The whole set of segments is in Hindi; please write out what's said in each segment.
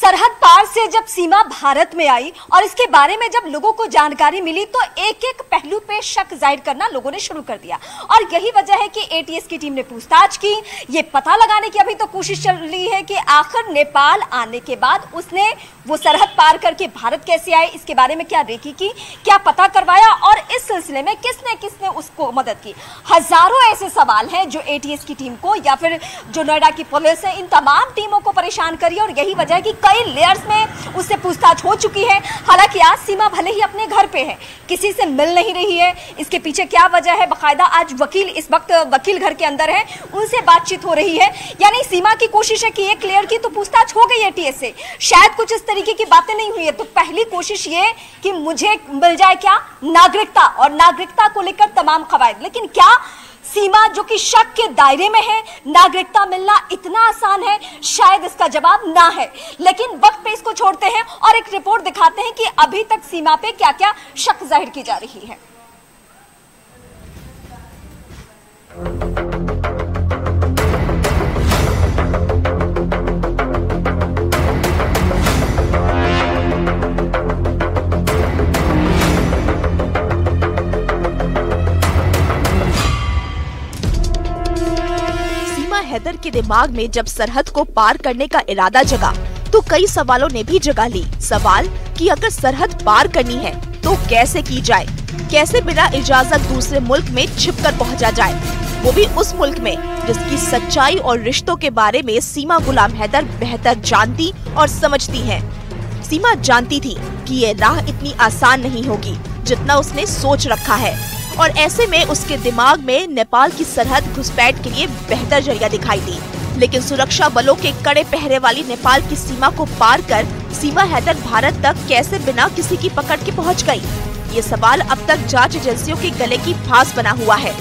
सरहद पार से जब सीमा भारत में आई और इसके बारे में जब लोगों को जानकारी मिली तो एक एक पहलू पे शक जाहिर करना लोगों ने शुरू कर दिया। और यही वजह है कि एटीएस की टीम ने पूछताछ की, ये पता लगाने की अभी तो कोशिश चल रही है कि आखिर नेपाल आने के बाद उसने वो सरहद पार करके भारत कैसे आए, इसके बारे में क्या रेकी की, क्या पता करवाया और इस सिलसिले में किसने किसने उसको मदद की। हजारों ऐसे सवाल हैं जो एटीएस की टीम को या फिर जो नोएडा की पुलिस है इन तमाम टीमों को परेशान करी और यही वजह है कि कई लेयर्स में उससे पूछताछ हो चुकी है। हालांकि आज सीमा भले ही अपने घर पे है, किसी से मिल नहीं रही है, इसके पीछे क्या वजह है बाकायदा आज वकील इस वक्त वकील घर के अंदर है, उनसे बातचीत हो रही है। यानी सीमा की कोशिश है कि एक लेयर की तो पूछताछ हो गई एटीएस से, शायद कुछ इस तरीके की बातें नहीं हुई है, तो पहली कोशिश ये कि मुझे मिल जाए क्या नागरिकता और नागरिकता को लेकर तमाम कवायद। लेकिन क्या सीमा जो कि शक के दायरे में है, नागरिकता मिलना इतना आसान है? शायद इसका जवाब ना है। लेकिन वक्त पे इसको छोड़ते हैं और एक रिपोर्ट दिखाते हैं कि अभी तक सीमा पे क्या क्या शक जाहिर की जा रही है। हैदर के दिमाग में जब सरहद को पार करने का इरादा जगा तो कई सवालों ने भी जगा ली। सवाल कि अगर सरहद पार करनी है तो कैसे की जाए, कैसे बिना इजाजत दूसरे मुल्क में छिपकर पहुंचा जाए, वो भी उस मुल्क में जिसकी सच्चाई और रिश्तों के बारे में सीमा गुलाम हैदर बेहतर जानती और समझती है। सीमा जानती थी कि ये राह इतनी आसान नहीं होगी जितना उसने सोच रखा है और ऐसे में उसके दिमाग में नेपाल की सरहद घुसपैठ के लिए बेहतर जरिया दिखाई दी। लेकिन सुरक्षा बलों के कड़े पहरे वाली नेपाल की सीमा को पार कर सीमा हैदर भारत तक कैसे बिना किसी की पकड़ के पहुंच गई, ये सवाल अब तक जांच एजेंसियों के गले की फांस बना हुआ है।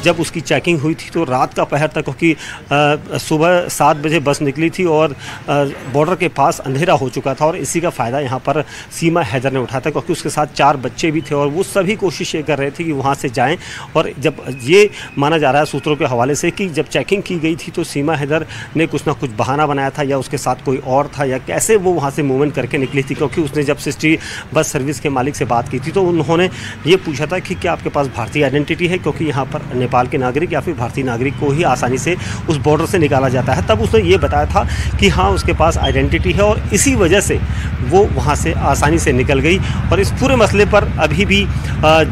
जब उसकी चेकिंग हुई थी तो रात का पहर तक, क्योंकि सुबह 7 बजे बस निकली थी और बॉर्डर के पास अंधेरा हो चुका था और इसी का फ़ायदा यहाँ पर सीमा हैदर ने उठाया था, क्योंकि उसके साथ 4 बच्चे भी थे और वो सभी कोशिश ये कर रहे थे कि वहाँ से जाएं। और जब ये माना जा रहा है सूत्रों के हवाले से कि जब चेकिंग की गई थी तो सीमा हैदर ने कुछ ना कुछ बहाना बनाया था या उसके साथ कोई और था या कैसे वो वहाँ से मूवमेंट करके निकली थी, क्योंकि उसने जब सिटी बस सर्विस के मालिक से बात की थी तो उन्होंने ये पूछा था कि क्या आपके पास भारतीय आइडेंटिटी है, क्योंकि यहाँ पर नेपाल के नागरिक या फिर भारतीय नागरिक को ही आसानी से उस बॉर्डर से निकाला जाता है। तब उसने ये बताया था कि हाँ उसके पास आइडेंटिटी है और इसी वजह से वो वहाँ से आसानी से निकल गई। और इस पूरे मसले पर अभी भी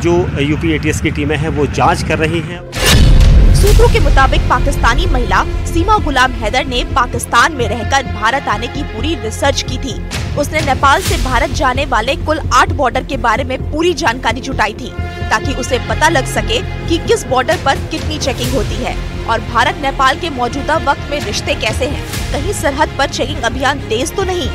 जो यूपी एटीएस की टीमें हैं वो जांच कर रही हैं। सूत्रों के मुताबिक पाकिस्तानी महिला सीमा गुलाम हैदर ने पाकिस्तान में रहकर भारत आने की पूरी रिसर्च की थी। उसने नेपाल से भारत जाने वाले कुल 8 बॉर्डर के बारे में पूरी जानकारी जुटाई थी ताकि उसे पता लग सके कि किस बॉर्डर पर कितनी चेकिंग होती है और भारत नेपाल के मौजूदा वक्त में रिश्ते कैसे हैं, कहीं सरहद पर चेकिंग अभियान तेज तो नहीं।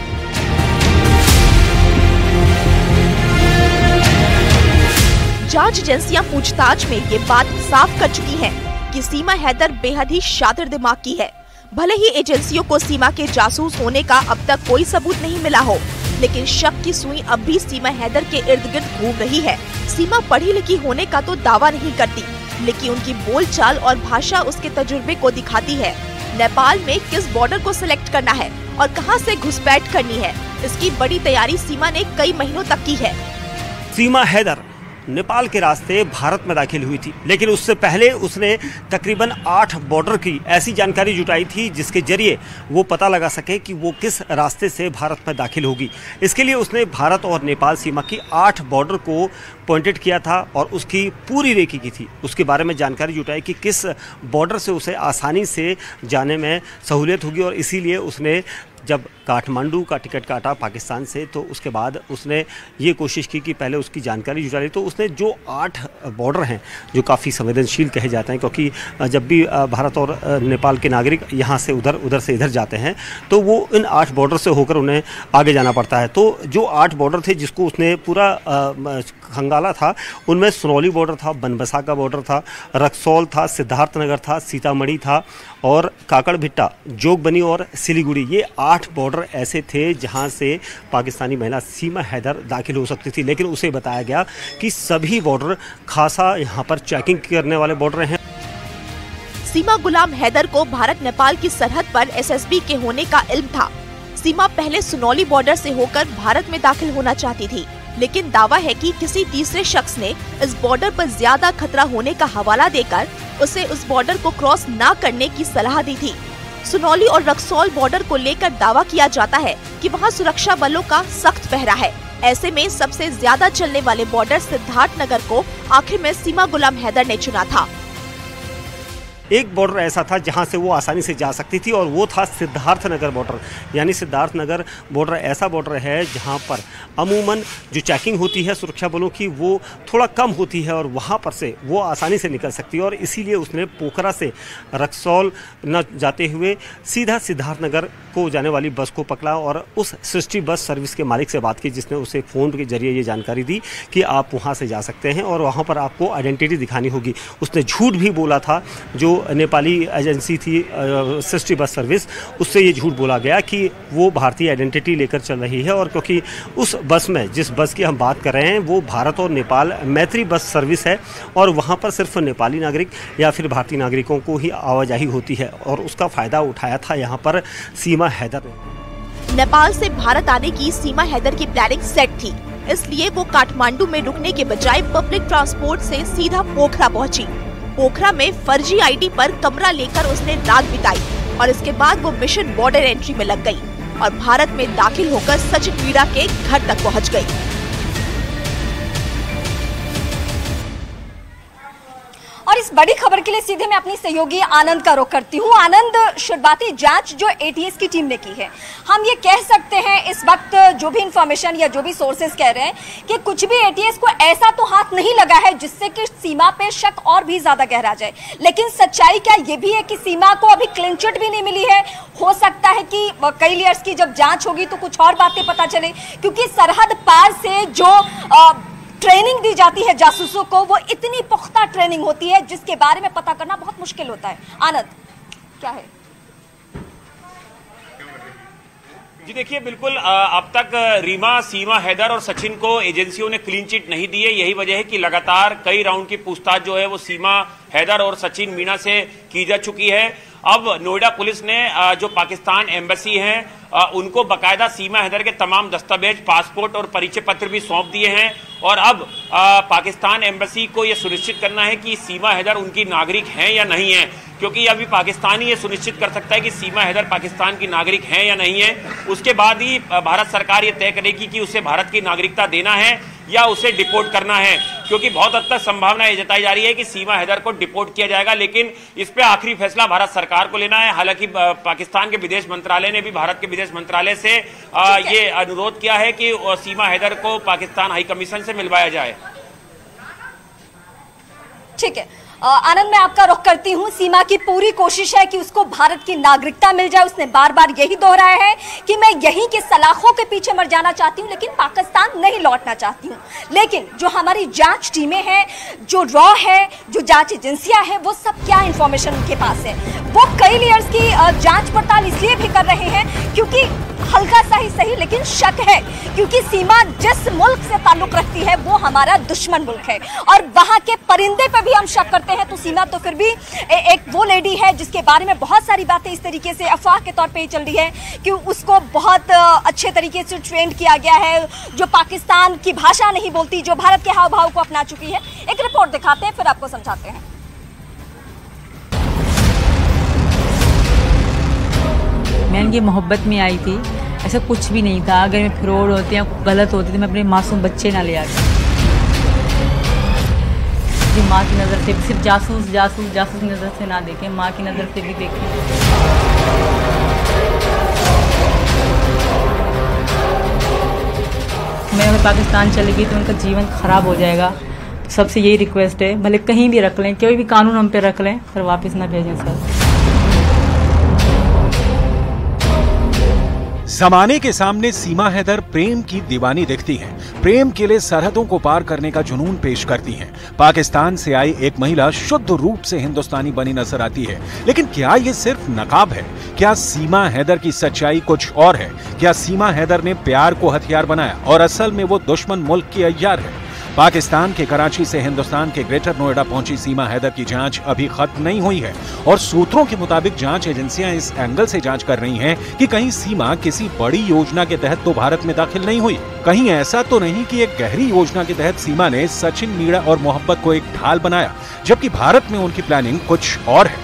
जांच एजेंसियां पूछताछ में ये बात साफ कर चुकी हैं कि सीमा हैदर बेहद ही शातिर दिमाग की है। भले ही एजेंसियों को सीमा के जासूस होने का अब तक कोई सबूत नहीं मिला हो, लेकिन शक की सुई अब भी सीमा हैदर के इर्द गिर्द घूम रही है। सीमा पढ़ी लिखी होने का तो दावा नहीं करती, लेकिन उनकी बोलचाल और भाषा उसके तजुर्बे को दिखाती है। नेपाल में किस बॉर्डर को सिलेक्ट करना है और कहां से घुसपैठ करनी है, इसकी बड़ी तैयारी सीमा ने कई महीनों तक की है। सीमा हैदर नेपाल के रास्ते भारत में दाखिल हुई थी, लेकिन उससे पहले उसने तकरीबन 8 बॉर्डर की ऐसी जानकारी जुटाई थी जिसके जरिए वो पता लगा सके कि वो किस रास्ते से भारत में दाखिल होगी। इसके लिए उसने भारत और नेपाल सीमा की 8 बॉर्डर को पॉइंटेड किया था और उसकी पूरी रेकी की थी। उसके बारे में जानकारी जुटाई कि किस बॉर्डर से उसे आसानी से जाने में सहूलियत होगी और इसीलिए उसने जब काठमांडू का टिकट काटा पाकिस्तान से तो उसके बाद उसने ये कोशिश की कि पहले उसकी जानकारी जुटा ली। तो उसने जो 8 बॉर्डर हैं जो काफ़ी संवेदनशील कहे जाते हैं, क्योंकि जब भी भारत और नेपाल के नागरिक यहाँ से उधर, उधर से इधर जाते हैं तो वो इन 8 बॉर्डर से होकर उन्हें आगे जाना पड़ता है। तो जो 8 बॉर्डर थे जिसको उसने पूरा खंगाला था, उनमें सुनौली बॉर्डर था, बनबसा का बॉर्डर था, रक्सौल था, सिद्धार्थनगर था, सीतामढ़ी था और काकड़भिट्टा, जोगबनी और सिलीगुड़ी। ये 8 बॉर्डर ऐसे थे जहां से पाकिस्तानी महिला सीमा हैदर दाखिल हो सकती थी, लेकिन उसे बताया गया कि सभी बॉर्डर खासा यहां पर चेकिंग करने वाले बॉर्डर हैं। सीमा गुलाम हैदर को भारत नेपाल की सरहद पर एसएसबी के होने का इल्म था। सीमा पहले सुनौली बॉर्डर से होकर भारत में दाखिल होना चाहती थी, लेकिन दावा है कि किसी तीसरे शख्स ने इस बॉर्डर पर ज्यादा खतरा होने का हवाला देकर उसे उस बॉर्डर को क्रॉस न करने की सलाह दी थी। सुनौली और रक्सौल बॉर्डर को लेकर दावा किया जाता है कि वहां सुरक्षा बलों का सख्त पहरा है। ऐसे में सबसे ज्यादा चलने वाले बॉर्डर सिद्धार्थनगर को आखिर में सीमा गुलाम हैदर ने चुना था। एक बॉर्डर ऐसा था जहां से वो आसानी से जा सकती थी और वो था सिद्धार्थनगर बॉर्डर। यानी सिद्धार्थनगर बॉर्डर ऐसा बॉर्डर है जहां पर अमूमन जो चेकिंग होती है सुरक्षा बलों की वो थोड़ा कम होती है और वहां पर से वो आसानी से निकल सकती है। और इसीलिए उसने पोखरा से रक्सौल न जाते हुए सीधा सिद्धार्थनगर को जाने वाली बस को पकड़ा और उस सृष्टि बस सर्विस के मालिक से बात की, जिसने उसे फ़ोन के जरिए ये जानकारी दी कि आप वहाँ से जा सकते हैं और वहाँ पर आपको आइडेंटिटी दिखानी होगी। उसने झूठ भी बोला था, जो नेपाली एजेंसी थी सृष्टि बस सर्विस, उससे ये झूठ बोला गया कि वो भारतीय आइडेंटिटी लेकर चल रही है। और क्योंकि उस बस में, जिस बस की हम बात कर रहे हैं, वो भारत और नेपाल मैत्री बस सर्विस है और वहाँ पर सिर्फ नेपाली नागरिक या फिर भारतीय नागरिकों को ही आवाजाही होती है और उसका फ़ायदा उठाया था यहाँ पर सीमा हैदर ने। नेपाल से भारत आने की सीमा हैदर की प्लानिंग सेट थी, इसलिए वो काठमांडू में रुकने के बजाय पब्लिक ट्रांसपोर्ट से सीधा पोखरा पहुंची। पोखरा में फर्जी आईडी पर कमरा लेकर उसने रात बिताई और इसके बाद वो मिशन बॉर्डर एंट्री में लग गई और भारत में दाखिल होकर सचिन मीणा के घर तक पहुंच गई। और इस बड़ी खबर के लिए सीधे मैं अपनी सहयोगी आनंद का रुख करती हूँ। आनंद, शुरुआती जांच जो एटीएस की टीम ने की है, हम ये कह सकते हैं इस वक्त जो भी इंफॉर्मेशन या जो भी सोर्सेज कह रहे हैं कि कुछ भी एटीएस को ऐसा तो हाथ नहीं लगा है जिससे कि सीमा पे शक और भी ज्यादा गहरा जाए। लेकिन सच्चाई क्या ये भी है कि सीमा को अभी क्लीन चिट भी नहीं मिली है? हो सकता है कि कई लेयर्स की जब जांच होगी तो कुछ और बातें पता चले, क्योंकि सरहद पार से जो ट्रेनिंग दी जाती है जासूसों को, वो इतनी पुख्ता ट्रेनिंग होती है जिसके बारे में पता करना बहुत मुश्किल होता है। आनंद, क्या है? जी देखिए, बिल्कुल अब तक रीमा, सीमा हैदर और सचिन को एजेंसियों ने क्लीन चिट नहीं दी है। यही वजह है कि लगातार कई राउंड की पूछताछ जो है वो सीमा हैदर और सचिन मीणा से की जा चुकी है। अब नोएडा पुलिस ने जो पाकिस्तान एम्बेसी है उनको बकायदा सीमा हैदर के तमाम दस्तावेज, पासपोर्ट और परिचय पत्र भी सौंप दिए हैं और अब पाकिस्तान एम्बेसी को यह सुनिश्चित करना है कि सीमा हैदर उनकी नागरिक हैं या नहीं है, क्योंकि अभी पाकिस्तान ही ये सुनिश्चित कर सकता है कि सीमा हैदर पाकिस्तान की नागरिक हैं या नहीं है। उसके बाद ही भारत सरकार ये तय करेगी कि उसे भारत की नागरिकता देना है या उसे डिपोर्ट करना है, क्योंकि बहुत हद तक संभावना ये जताई जा रही है कि सीमा हैदर को डिपोर्ट किया जाएगा। लेकिन इस पे आखिरी फैसला भारत सरकार को लेना है। हालांकि पाकिस्तान के विदेश मंत्रालय ने भी भारत के विदेश मंत्रालय से ये अनुरोध किया है कि सीमा हैदर को पाकिस्तान हाई कमीशन से मिलवाया जाए। ठीक है आनंद, मैं आपका रुख करती हूँ। सीमा की पूरी कोशिश है कि उसको भारत की नागरिकता मिल जाए। उसने बार बार यही दोहराया है कि मैं यहीं के सलाखों के पीछे मर जाना चाहती हूँ, लेकिन पाकिस्तान नहीं लौटना चाहती हूँ। लेकिन जो हमारी जांच टीमें हैं, जो रॉ है, जो जांच एजेंसियां हैं, वो सब क्या इंफॉर्मेशन उनके पास है? वो कई लेयर्स की जांच पड़ताल इसलिए भी कर रहे हैं क्योंकि हल्का सा ही सही लेकिन शक है, क्योंकि सीमा जिस मुल्क से ताल्लुक रखती है वो हमारा दुश्मन मुल्क है और वहां के परिंदे पे भी हम शक करते हैं। तो सीमा तो फिर भी एक वो लेडी है जिसके बारे में बहुत सारी बातें इस तरीके से अफवाह के तौर पे ही चल रही है कि उसको बहुत अच्छे तरीके से ट्रेंड किया गया है, जो पाकिस्तान की भाषा नहीं बोलती, जो भारत के हाव भाव को अपना चुकी है। एक रिपोर्ट दिखाते हैं फिर आपको समझाते हैं। मैं इनकी मोहब्बत में आई थी, ऐसा कुछ भी नहीं था। अगर मैं फ्रॉड होती या गलत होती तो मैं अपने मासूम बच्चे ना ले आती। माँ की नज़र से सिर्फ जासूस नज़र से ना देखें, माँ की नज़र से भी देखें। मैं अगर पाकिस्तान चली गई तो उनका जीवन खराब हो जाएगा। सबसे यही रिक्वेस्ट है, भले कहीं भी रख लें, कोई भी कानून हम पे रख लें, पर वापस ना भेजें सर। ज़माने के सामने सीमा हैदर प्रेम की दीवानी दिखती हैं। प्रेम के लिए सरहदों को पार करने का जुनून पेश करती हैं। पाकिस्तान से आई एक महिला शुद्ध रूप से हिंदुस्तानी बनी नजर आती है, लेकिन क्या ये सिर्फ नकाब है? क्या सीमा हैदर की सच्चाई कुछ और है? क्या सीमा हैदर ने प्यार को हथियार बनाया और असल में वो दुश्मन मुल्क की अय्यार है? पाकिस्तान के कराची से हिंदुस्तान के ग्रेटर नोएडा पहुंची सीमा हैदर की जांच अभी खत्म नहीं हुई है और सूत्रों के मुताबिक जांच एजेंसियां इस एंगल से जांच कर रही हैं कि कहीं सीमा किसी बड़ी योजना के तहत तो भारत में दाखिल नहीं हुई, कहीं ऐसा तो नहीं कि एक गहरी योजना के तहत सीमा ने सचिन, मीणा और मोहब्बत को एक ढाल बनाया, जबकि भारत में उनकी प्लानिंग कुछ और है।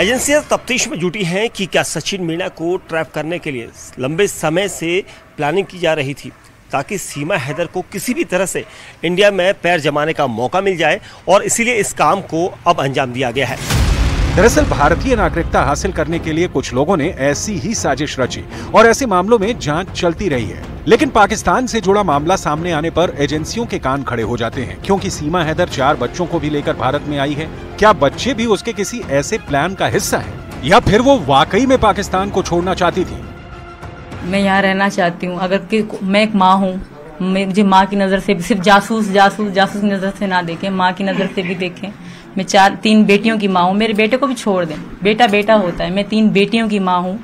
एजेंसियां तफ्तीश में जुटी हैं कि क्या सचिन, मीणा को ट्रैप करने के लिए लंबे समय से प्लानिंग की जा रही थी ताकि सीमा हैदर को किसी भी तरह से इंडिया में पैर जमाने का मौका मिल जाए, और इसीलिए इस काम को अब अंजाम दिया गया है। दरअसल भारतीय नागरिकता हासिल करने के लिए कुछ लोगों ने ऐसी ही साजिश रची और ऐसे मामलों में जांच चलती रही है, लेकिन पाकिस्तान से जुड़ा मामला सामने आने पर एजेंसियों के कान खड़े हो जाते हैं, क्योंकि सीमा हैदर 4 बच्चों को भी लेकर भारत में आई है। क्या बच्चे भी उसके किसी ऐसे प्लान का हिस्सा हैं, या फिर वो वाकई में पाकिस्तान को छोड़ना चाहती थी? मैं यहाँ रहना चाहती हूँ। अगर मैं एक माँ हूँ, मुझे माँ की नज़र से सिर्फ जासूस की नज़र से ना देखें, माँ की नज़र से भी देखें। मैं 3 बेटियों की माँ हूँ, मेरे बेटे को भी छोड़ दें, बेटा बेटा होता है। मैं 3 बेटियों की माँ हूँ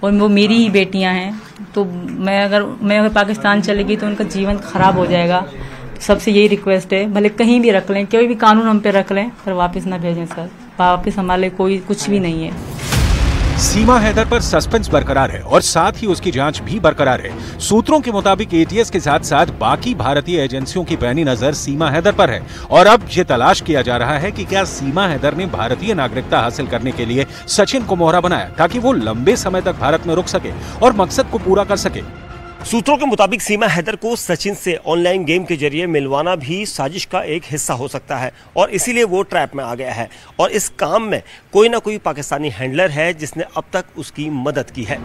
और वो मेरी ही बेटियाँ हैं। तो मैं अगर पाकिस्तान चली गई तो उनका जीवन खराब हो जाएगा। सबसे यही रिक्वेस्ट है, भले कहीं भी रख लें, कोई भी कानून हम पे रख लें, पर वापस ना भेजें सर। वापस हमारे कोई कुछ भी नहीं है। सीमा हैदर पर सस्पेंस बरकरार है और साथ ही उसकी जांच भी बरकरार है। सूत्रों के मुताबिक एटीएस के साथ साथ बाकी भारतीय एजेंसियों की पैनी नजर सीमा हैदर पर है और अब ये तलाश किया जा रहा है कि क्या सीमा हैदर ने भारतीय नागरिकता हासिल करने के लिए सचिन को मोहरा बनाया ताकि वो लंबे समय तक भारत में रुक सके और मकसद को पूरा कर सके। सूत्रों के मुताबिक सीमा हैदर को सचिन से ऑनलाइन गेम के जरिए मिलवाना भी साजिश का एक हिस्सा हो सकता है और इसीलिए वो ट्रैप में आ गया है और इस काम में कोई ना कोई पाकिस्तानी हैंडलर है जिसने अब तक उसकी मदद की है।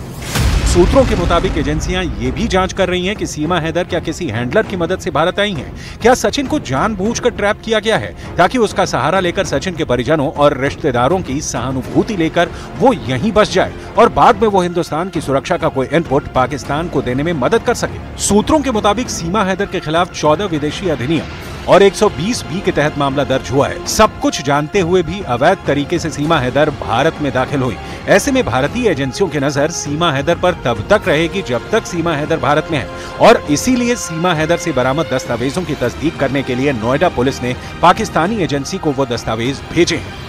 सूत्रों के मुताबिक एजेंसियां ये भी जांच कर रही हैं कि सीमा हैदर क्या किसी हैंडलर की मदद से भारत आई हैं? क्या सचिन को जानबूझकर ट्रैप किया गया है ताकि उसका सहारा लेकर सचिन के परिजनों और रिश्तेदारों की सहानुभूति लेकर वो यहीं बस जाए और बाद में वो हिंदुस्तान की सुरक्षा का कोई इनपुट पाकिस्तान को देने में मदद कर सके? सूत्रों के मुताबिक सीमा हैदर के खिलाफ 14 विदेशी अधिनियम और 120B के तहत मामला दर्ज हुआ है। सब कुछ जानते हुए भी अवैध तरीके से सीमा हैदर भारत में दाखिल हुई। ऐसे में भारतीय एजेंसियों की नजर सीमा हैदर पर तब तक रहेगी जब तक सीमा हैदर भारत में है और इसीलिए सीमा हैदर से बरामद दस्तावेजों की तस्दीक करने के लिए नोएडा पुलिस ने पाकिस्तानी एजेंसी को वो दस्तावेज भेजे हैं।